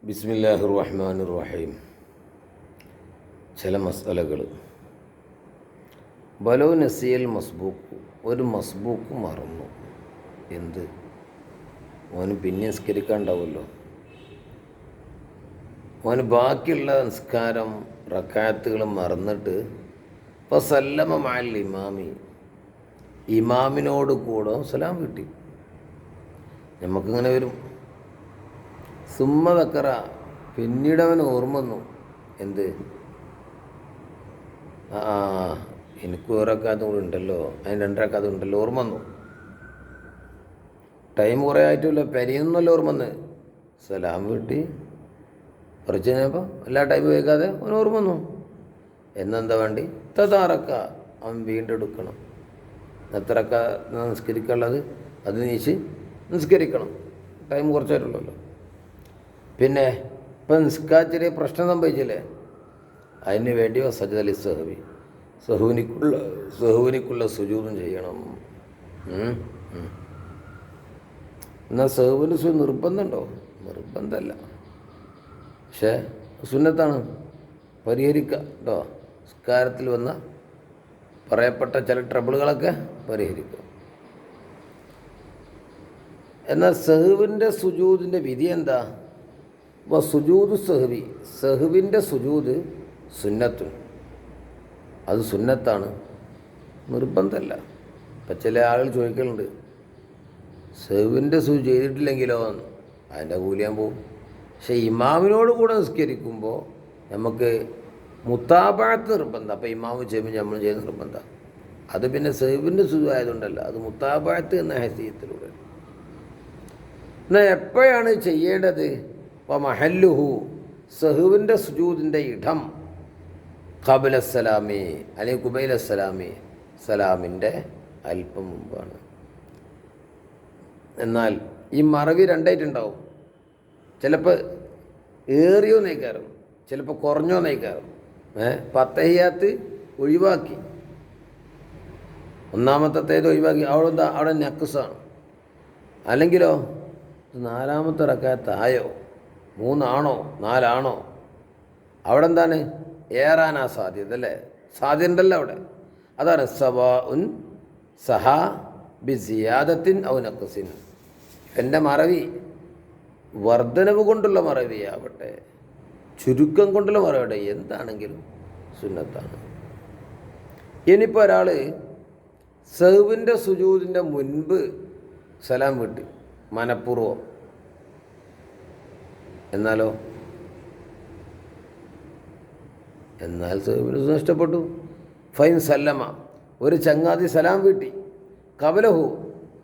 ബിസ്മില്ലാഹിർ റഹ്മാനിർ റഹീം. ചില മസ്അലകൾ. ബലോ നസിയൽ മസ്ബൂക്ക്, ഒരു മസ്ബൂക്ക് മറന്നു. എന്ത്? ഓന് പിന്നെ നിസ്കരിക്കാണ്ടാവുമല്ലോ. ഓന് ബാക്കിയുള്ള നിസ്കാരം റക്കാത്തുകൾ മറന്നിട്ട് ഇപ്പോൾ സല്ലമ മഅൽ ഇമാമി, ഇമാമിനോട് കൂടെ സലാം കിട്ടി. നമുക്കിങ്ങനെ വരും. സുമ്മ തക്കറ, പിന്നീട് അവൻ ഓർമ്മ വന്നു. എന്ത്? എനിക്ക് ഓരോക്കാതും കൂടെ ഉണ്ടല്ലോ, അതിന് രണ്ടരക്കാതും ഉണ്ടല്ലോ, ഓർമ്മ വന്നു. ടൈം കുറേ ആയിട്ടില്ല, പെരിയൊന്നുമല്ല ഓർമ്മ വന്ന്. സലാം വീട്ടി കുറച്ച് കഴിഞ്ഞപ്പോൾ എല്ലാ ടൈം വയ്ക്കാതെ അവൻ ഓർമ്മ വന്നു. എന്നെന്താ വേണ്ടി? തതാറക്ക, അവൻ വീണ്ടും എടുക്കണം. എത്രക്ക നിസ്കരിക്കാനുള്ളത് അത് നീച്ച് നിസ്കരിക്കണം. ടൈം കുറച്ചായിട്ടുള്ളല്ലോ. പിന്നെ ഇപ്പം ചെറിയ പ്രശ്നം സംഭവിച്ചില്ലേ, അതിന് വേണ്ടി സജദലി സഹവി, സഹുവിനിക്കുള്ള സുജൂദും ചെയ്യണം. എന്നാൽ സഹുവിന് നിർബന്ധമുണ്ടോ? നിർബന്ധമല്ല, പക്ഷേ സുന്നത്താണ്. പരിഹരിക്കുക കേട്ടോ. നിസ്കാരത്തിൽ വന്ന പറയപ്പെട്ട ചില ട്രബിളുകളൊക്കെ പരിഹരിക്കുക. എന്നാൽ സഹുവിൻ്റെ സുജൂദിൻ്റെ വിധി എന്താ? അപ്പോൾ സുജൂദ് സഹവി, സഹുവിൻ്റെ സുജൂദ് സുന്നത്തും, അത് സുന്നത്താണ്, നിർബന്ധമല്ല. ഇപ്പം ചില ആളുകൾ ചോദിക്കലുണ്ട്, സഹുവിൻ്റെ സുജൂദ് ചെയ്തിട്ടില്ലെങ്കിലോ? അതിൻ്റെ കൂലിയാൻ പോവും. പക്ഷേ ഇമാമിനോട് കൂടെ നിസ്കരിക്കുമ്പോൾ നമുക്ക് മുത്താബഅത്ത് നിർബന്ധം. അപ്പോൾ ഇമാമ് ചെയ്യുമ്പോൾ നമ്മൾ ചെയ്യുന്ന നിർബന്ധം. അത് പിന്നെ സഹുവിൻ്റെ സുജൂദ് ആയതുകൊണ്ടല്ല, അത് മുത്താബഅത്ത് എന്ന ഹൈസിയത്തിലൂടെ. എന്നാൽ എപ്പോഴാണ് ചെയ്യേണ്ടത്? അപ്പോൾ മഹല്ലുഹു, സഹുവിൻ്റെ സുജൂദിൻ്റെ ഇടം ഖബല സലാമി അല്ലെങ്കിൽ കുബൈല സലാമി, സലാമിൻ്റെ അല്പം മുമ്പാണ്. എന്നാൽ ഈ മറവി രണ്ടായിട്ടുണ്ടാവും. ചിലപ്പോൾ ഏറിയോ നയിക്കാറും, ചിലപ്പോൾ കുറഞ്ഞോ നയിക്കാറും. പത്തഹിയാത്ത് ഒഴിവാക്കി, ഒന്നാമത്തേത് ഒഴിവാക്കി, അവിടെ നക്കുസാണ്. അല്ലെങ്കിലോ നാലാമത്തെ റക്കാത്തായോ, 3 ആണോ 4 ആണോ, അവിടെ എന്താണ് ഏറാനാ സാധ്യത അല്ലേ? സാധ്യത ഉണ്ടല്ലോ അവിടെ. അതാണ് സവാഉൻ സഹാ ബി സിയാദത്തിൻ ഔ നഖ്സിൻ. എൻ്റെ മറവി വർദ്ധനവ് കൊണ്ടുള്ള മറവിയാവട്ടെ, ചുരുക്കം കൊണ്ടുള്ള മറവട്ടെ, എന്താണെങ്കിലും സുന്നത്താണ്. ഇനിയിപ്പോൾ ഒരാൾ സഹ്വിൻ്റെ സുജൂദിൻ്റെ മുൻപ് സലാം വിട്ട് മനഃപൂർവ്വം, എന്നാൽ സഹ്വിന് നഷ്ടപ്പെട്ടു. ഫൈൻ സല്ലമ, ഒരു ചങ്ങാതി സലാം വീട്ടി, കബലഹു,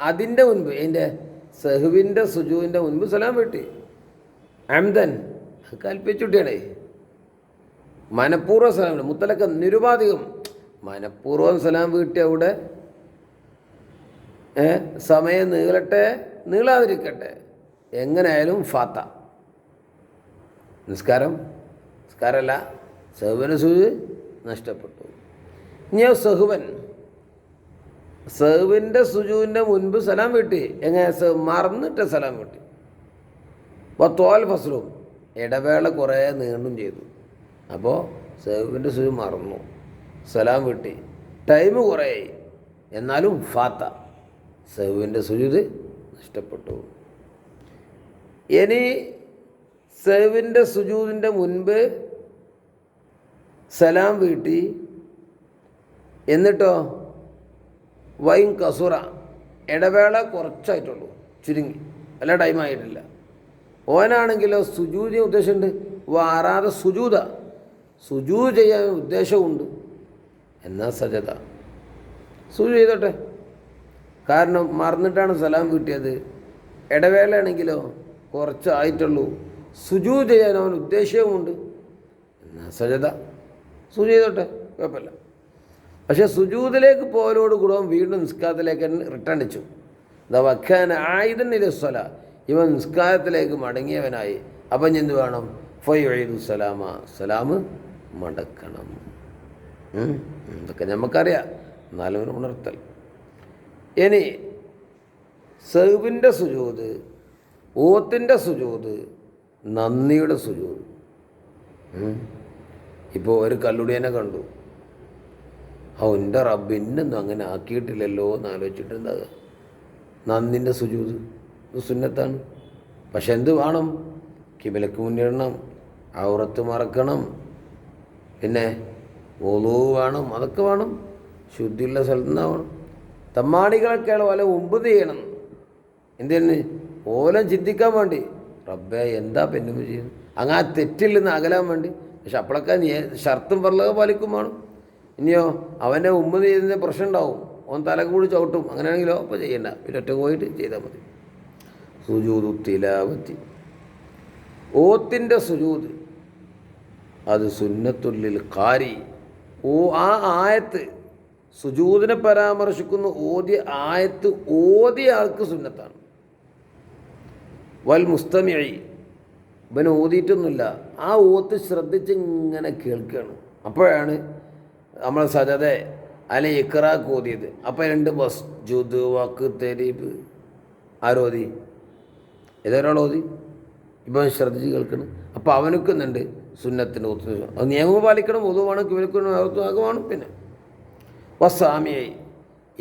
അതിൻ്റെ മുൻപ്, അതിൻ്റെ സഹ്വിൻ്റെ സുജൂദിൻ്റെ മുൻപ് സലാം വീട്ടി, അംദൻ, കൽപ്പിച്ചുട്ടിയാണേ, മനഃപൂർവ്വം സലാം വീട്ടി, മുത്തലക്ക നിരുപാധികം മനഃപൂർവ്വം സലാം വീട്ടി, അവിടെ സമയം നീളട്ടെ നീളാതിരിക്കട്ടെ, എങ്ങനെയായാലും ഫാത്ത, നിസ്കാരമല്ല, സഹുവിന് സുജൂദ് നഷ്ടപ്പെട്ടു. ഇനി സഹുവിൻ്റെ സുജൂദിൻ്റെ മുൻപ് സലാം വീട്ടി, എങ്ങനെ? മറന്നിട്ട് സലാം വീട്ടി. അപ്പോൾ തോൽ ഫസ്ലും, ഇടവേള കുറേ നീണ്ടും ചെയ്തു. അപ്പോൾ സഹുവിൻ്റെ സുജൂദ് മറന്നു, സലാം വീട്ടി, ടൈം കുറേ, എന്നാലും ഫാത്ത, സഹുവിൻ്റെ സുജൂദ് നഷ്ടപ്പെട്ടു. ഇനി സഹ്വിൻ്റെ സുജൂദിൻ്റെ മുൻപ് സലാം വീട്ടി, എന്നിട്ടോ വൈൻ കസുറ, ഇടവേള കുറച്ചായിട്ടുള്ളൂ, ചുരുങ്ങി, അല്ല ടൈമായിട്ടില്ല. ഓനാണെങ്കിലോ സുജൂദിന് ഉദ്ദേശമുണ്ട്, വാറാതെ സുജൂദ് ചെയ്യാൻ ഉദ്ദേശമുണ്ട്. എന്നാൽ സജദ, സുജൂദ് ചെയ്തോട്ടെ. കാരണം മറന്നിട്ടാണ് സലാം കിട്ടിയത്. ഇടവേളയാണെങ്കിലോ കുറച്ചായിട്ടുള്ളൂ, സുജൂദ് ചെയ്യാൻ അവൻ ഉദ്ദേശ്യവുമുണ്ട്. എന്നാൽ സജദ, സുജൂദ് ചെയ്തോട്ടെ, കുഴപ്പമില്ല. പക്ഷേ സുജൂദിലേക്ക് പോലോട് കൂടെ വീണ്ടും നിസ്കാരത്തിലേക്ക് റിട്ടേൺ അടിച്ചു. വഖാന ആയിദൻ ഇലസ്സല, ഇവൻ നിസ്കാരത്തിലേക്ക് മടങ്ങിയവനായി. അപ്പം എന്ത് വേണം? ഫയുഈദു സലാമ, സലാം മടക്കണം. ഇതൊക്കെ നമുക്കറിയാം, എന്നാലും ഉണർത്തൽ. ഇനി സഹ്വിൻ്റെ സുജൂദ്, ഓത്തിൻ്റെ സുജൂദ് നന്ദിയുടെ സുജൂദ്. ഇപ്പോൾ ഒരു കല്ലുടിയനെ കണ്ടു, എൻ്റെ റബ്ബ് ഇന്നൊന്നും അങ്ങനെ ആക്കിയിട്ടില്ലല്ലോ എന്ന് ആലോചിച്ചിട്ടുണ്ടാകുക. നന്ദിൻ്റെ സുജൂദ് സുന്നത്താണ്. പക്ഷെ എന്ത് വേണം? കിബിലക്ക് മുന്നിടണം, ഔറത്ത് മറക്കണം, പിന്നെ വുളൂ വേണം, അതൊക്കെ വേണം. ശുദ്ധിയുള്ള സ്ഥലത്ത് നിന്നാവണം. തമ്മാടികളൊക്കെ ഓലെ മുമ്പ് ചെയ്യണം. എന്തിന്? ഓലം ചിന്തിക്കാൻ വേണ്ടി, റബ്ബേ എന്താ പെണ്ണുമ്പ് ചെയ്യുന്നത്, അങ്ങനെ തെറ്റിൽ നിന്ന് അകലാൻ വേണ്ടി. പക്ഷെ അപ്പോഴൊക്കെ ഷർത്തും പറലൊക്കെ പാലിക്കും വേണം. ഇനിയോ അവൻ്റെ ഉമ്മ ചെയ്യുന്നതിന് പ്രശ്നം ഉണ്ടാവും, ഓൻ തലക്ക് കൂടി ചവിട്ടും. അങ്ങനെയാണെങ്കിലോ അപ്പോൾ ചെയ്യണ്ട, പിന്നെ ഒറ്റ പോയിട്ട് ചെയ്താൽ മതി. സുജൂദു തിലാവത്തി, ഓത്തിൻ്റെ സുജൂദ്, അത് സുന്നത്തുല്ലിൽ ഖാരി. ആ ആയത്ത് സുജൂദിനെ പരാമർശിക്കുന്ന ഓതിയ ആയത്ത് ഓതിയ ആൾക്ക് സുന്നത്താണ്. വൽ മുസ്തമിഇ, ഇവന് ഓതിയിട്ടൊന്നുമില്ല, ആ ഓത്ത് ശ്രദ്ധിച്ച് ഇങ്ങനെ കേൾക്കുകയാണ്. അപ്പോഴാണ് നമ്മൾ സജദ അല്ലെ ഇഖ്റാഖ് ഓതിയത്. അപ്പോൾ 2 മസ്ജുദ് വക്ക് തെരീബ് ആരോതി, ഏതൊരാൾ ഓതി, ഇപ്പം ശ്രദ്ധിച്ച് കേൾക്കണം. അപ്പോൾ അവനൊക്കുന്നുണ്ട് സുന്നത്തിൻ്റെ ഓത്ത്. അത് നിയമം പാലിക്കണം, ഒതു വേണം, കിവലിക്കണം, ആകെ വേണം. പിന്നെ വസാമിയായി,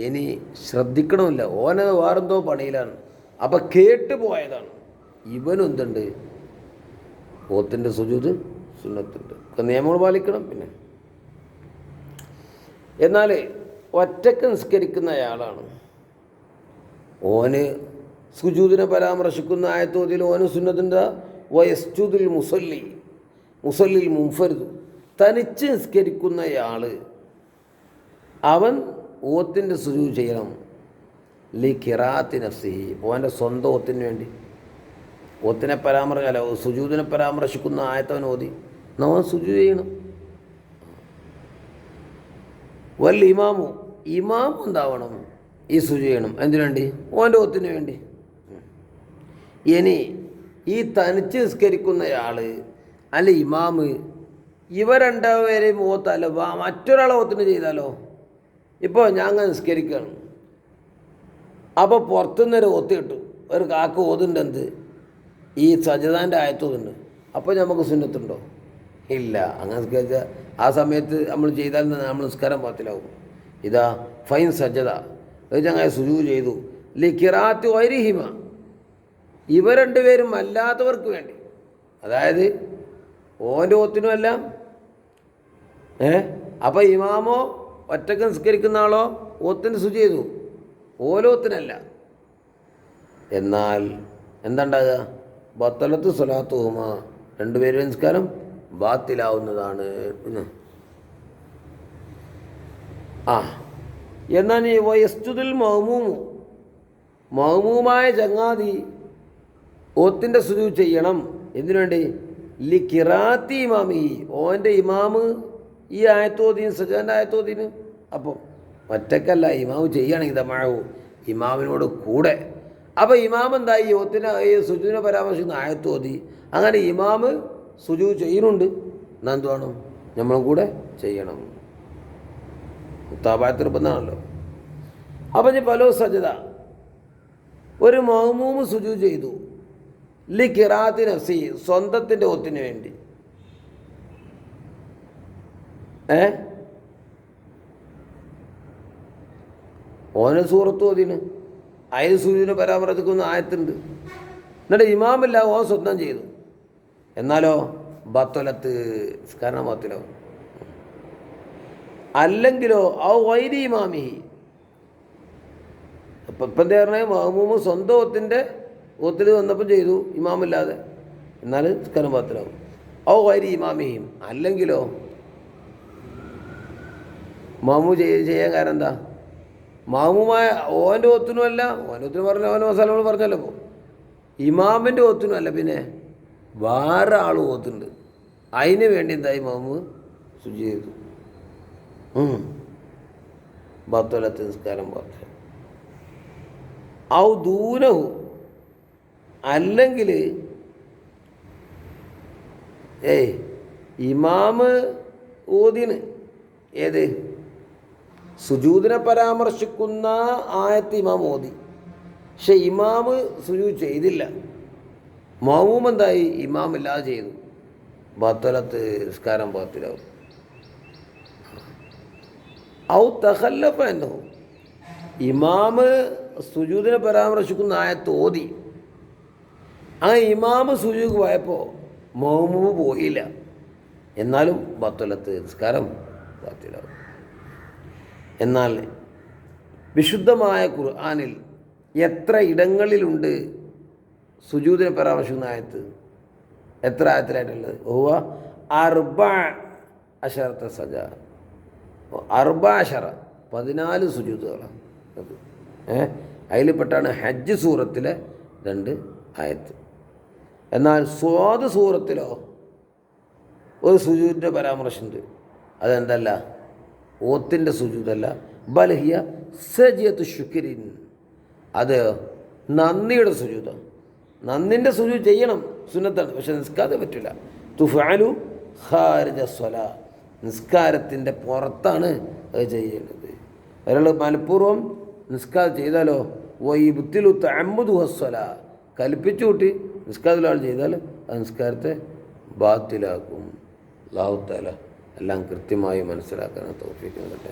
ഇനി ശ്രദ്ധിക്കണമില്ല, ഓനത് വേറെന്തോ പണിയിലാണ്, അപ്പം കേട്ട് പോയതാണ്. ഇവനും എന്തുണ്ട്? ഓത്തിൻ്റെ സുജൂദ് സുന്നത്തുണ്ട്, നിയമങ്ങൾ പാലിക്കണം. പിന്നെ എന്നാൽ ഒറ്റക്ക് നിസ്കരിക്കുന്നയാളാണ്, ഓന് സുജൂദിനെ പരാമർശിക്കുന്ന ആയത്തോതിൽ ഓന് സുന്നത്തുണ്ട്. വയസ്ജുദുൽ മുസല്ലിൽ മുൻഫരിദ്, തനിച്ച് നിസ്കരിക്കുന്നയാൾ അവൻ ഓത്തിൻ്റെ സുജൂദ് ചെയ്യണം. ലി ഖിറാഅത്തി നഫ്സിഹി, ഓൻ്റെ സ്വന്തം ഓത്തിന് വേണ്ടി. ഓത്തിനെ പരാമർശിക്കല, സുജൂദിനെ പരാമർശിക്കുന്ന ആയത്തവൻ ഓതി നമ്മൾ സുജൂദ് ചെയ്യണം. വൽ ഇമാമു, ഇമാം എന്താവണം? ഈ സുജൂദ് ചെയ്യണം. എന്തിനു വേണ്ടി? ഓൻ്റെ ഓത്തിന് വേണ്ടി. ഇനി ഈ തനിച്ച് നിസ്കരിക്കുന്നയാൾ അല്ല ഇമാമ്, ഇവ രണ്ടുപേരെയും ഓത്തല്ല മറ്റൊരാളെ ഓത്തിന് ചെയ്താലോ? ഇപ്പോൾ ഞാൻ നിസ്കരിക്കുകയാണ്, അപ്പോൾ പുറത്തുനിന്നൊരു ഓത്ത് കിട്ടും, ഒരു കാക്ക ഓതുണ്ട്, എന്ത് ഈ സജദാൻ്റെ ആയത്തോതുണ്ട്. അപ്പോൾ നമുക്ക് സുന്നത്തുണ്ടോ? ഇല്ല. അങ്ങനെ നിസ്കരിച്ചാൽ ആ സമയത്ത് നമ്മൾ ചെയ്താൽ നമ്മൾ നിസ്കാരം പാത്തിലാവും. ഇതാ ഫൈൻ സജദ, അങ്ങനെ സുജൂദ് ചെയ്തു. ലി ഖിറാഅത്തി ഗൈരിഹിമ, ഇവ രണ്ടുപേരും അല്ലാത്തവർക്ക് വേണ്ടി, അതായത് ഓൻ്റെ ഓത്തിനുമല്ല. അപ്പോൾ ഇമാമോ ഒറ്റക്ക് നിസ്കരിക്കുന്ന ആളോ ഓത്തിന് സുജൂദ് ചെയ്തു, ഓലോത്തിനല്ല. എന്നാൽ എന്താണ്ടാകുക? ബത്തലത്ത് സ്വലാത്തുഹുമ, രണ്ടുപേരും നിസ്കാരം ബാത്തിലാവുന്നതാണ്. പിന്നെ എന്നാൽ ഈ വയസ്തുതിൽ മഹ്മൂമായ ചങ്ങാതി ഓത്തിൻ്റെ സുജൂദ് ചെയ്യണം. എന്തിനു വേണ്ടി? ലി ഖിറാഅത്തി ഇമാമി, ഓൻ്റെ ഇമാമ് ഈ ആയത്തോദീന്, സജദാൻ്റെ ആയത്തോദീന്. അപ്പോൾ ഒറ്റക്കല്ല, ഇമാമ് ചെയ്യുകയാണെങ്കിൽ തമാഴവും ഇമാമിനോട് കൂടെ. അപ്പോൾ ഇമാം എന്തായി? ഈ സുജൂദിനെ പരാമർശിക്കുന്ന ആയത്തോതി, അങ്ങനെ ഇമാമ് സുജൂദ് ചെയ്യുന്നുണ്ട്, എന്നാൽ എന്ത് വേണം? നമ്മളും കൂടെ ചെയ്യണം. മുത്താബഅത്ത് നിർബന്ധമാണല്ലോ. അപ്പം ഇനി പലോ സജദ, ഒരു മഅ്മൂമ് സുജൂദ് ചെയ്തു ലി ഖിറാഅത്തി നഫ്സി, സ്വന്തത്തിൻ്റെ ഓത്തിന് വേണ്ടി. ഓന് സൂറത്ത് ഓതിന്, അതിന് സുജൂദിനെ പരാമർശിക്കുന്ന ആയത്തുണ്ട്. എന്നിട്ട് ഇമാമില്ല, ഓൻ സ്വന്തം ചെയ്തു. എന്നാലോ ബത്തലത്ത്, നിസ്കാരം ബാത്തിലാവും. അല്ലെങ്കിലോ ഔ ഗൈരി ഇമാമിഹി, ഇപ്പം എന്താ പറഞ്ഞാൽ? മഅ്മൂമ് സ്വന്തം ഓത്തിൽ വന്നപ്പം ചെയ്തു ഇമാമില്ലാതെ, എന്നാൽ നിസ്കാരം ബാത്തിലാവും. ഔ ഗൈരി ഇമാമിഹിം, അല്ലെങ്കിലോ മാമു ചെയ്യാൻ കാരണം എന്താ? മാമുമായ ഓൻ്റെ ഒത്തിനുമല്ല, ഓൻ്റെ ഒത്തിനും പറഞ്ഞ ഓൻ്റെ മസാലകൾ പറഞ്ഞല്ലോ. ഇപ്പോൾ ഇമാമിൻ്റെ ഒത്തിനുമല്ല, പിന്നെ വേറെ ആൾ ഓത്തുണ്ട്, അതിന് വേണ്ടി എന്തായി? മാമു സുജൂദ് ചെയ്തു. ബത്തലത്ത്, നിസ്കാരം ബാത്തില. ഔ ദൂനഹു, അല്ലെങ്കിൽ ഇമാമ് ഓതിന്, ഏത് സുജൂദിനെ പരാമർശിക്കുന്ന ആയത്ത് ഇമാം ഓതി, പക്ഷെ ഇമാമ് സുജൂദ് ചെയ്തില്ല. മഅ്മൂം എന്തായി ഇമാം ഇല്ലാതെ ചെയ്തു, ബത്തലത്ത് നിസ്കാരം ബാത്തിലാവും. ഔ തഖല്ലഫ എന്നഹു ഇമാമ് സുജൂദിനെ പരാമർശിക്കുന്ന ആയത്ത് ഓതി, ആ ഇമാമ് സുജൂദ് പോയപ്പോൾ മഅ്മൂം പോയില്ല, എന്നാലും ബത്തലത്ത് നിസ്കാരം ബാത്തിലാവും. എന്നാൽ വിശുദ്ധമായ ഖുർആനിൽ എത്ര ഇടങ്ങളിലുണ്ട് സുജൂദിനെ പരാമർശിക്കുന്ന ആയത്ത്? എത്ര ആയത്തിലായിട്ടുള്ളത്? ഹുവ അർബഅ അശറത സജ, അർബഅ അശറ 14 സുജൂദുകളാണ് അത്. അതിൽപ്പെട്ടാണ് ഹജ്ജ് സൂറത്തിലെ 2 ആയത്ത്. എന്നാൽ സ്വാദ് സൂറത്തിലോ ഒരു സുജൂദിൻ്റെ പരാമർശമുണ്ട്. അതെന്തല്ല, ഓത്തിൻ്റെ സുജൂദല്ല, ബൽഹിയ സജിയത്ത് ശുക്രിൻ, അത് നന്ദിയുടെ സുജൂദാണ്. നന്ദിൻ്റെ സുജൂദ് ചെയ്യണം, സുന്നത്താണ്, പക്ഷെ നിസ്കാരം പറ്റില്ല. തുഫഅലു ഖാരിജ സ്വലാ, നിസ്കാരത്തിൻ്റെ പുറത്താണ് അത് ചെയ്യേണ്ടത്. ഒരാൾ മനഃപൂർവ്വം നിസ്കാരം ചെയ്താലോ വൈബുത്തിലു തഅമ്മുദു ഹസ്വല, കൽപ്പിച്ചു കൂട്ടി നിസ്കാരത്തിലൊരാൾ ചെയ്താൽ അത് നിസ്കാരത്തെ ബാത്തിലാക്കും. അല്ലാഹു തആല എല്ലാം കൃത്യമായി മനസ്സിലാക്കാൻ തൗഫീഖ് നൽകട്ടെ.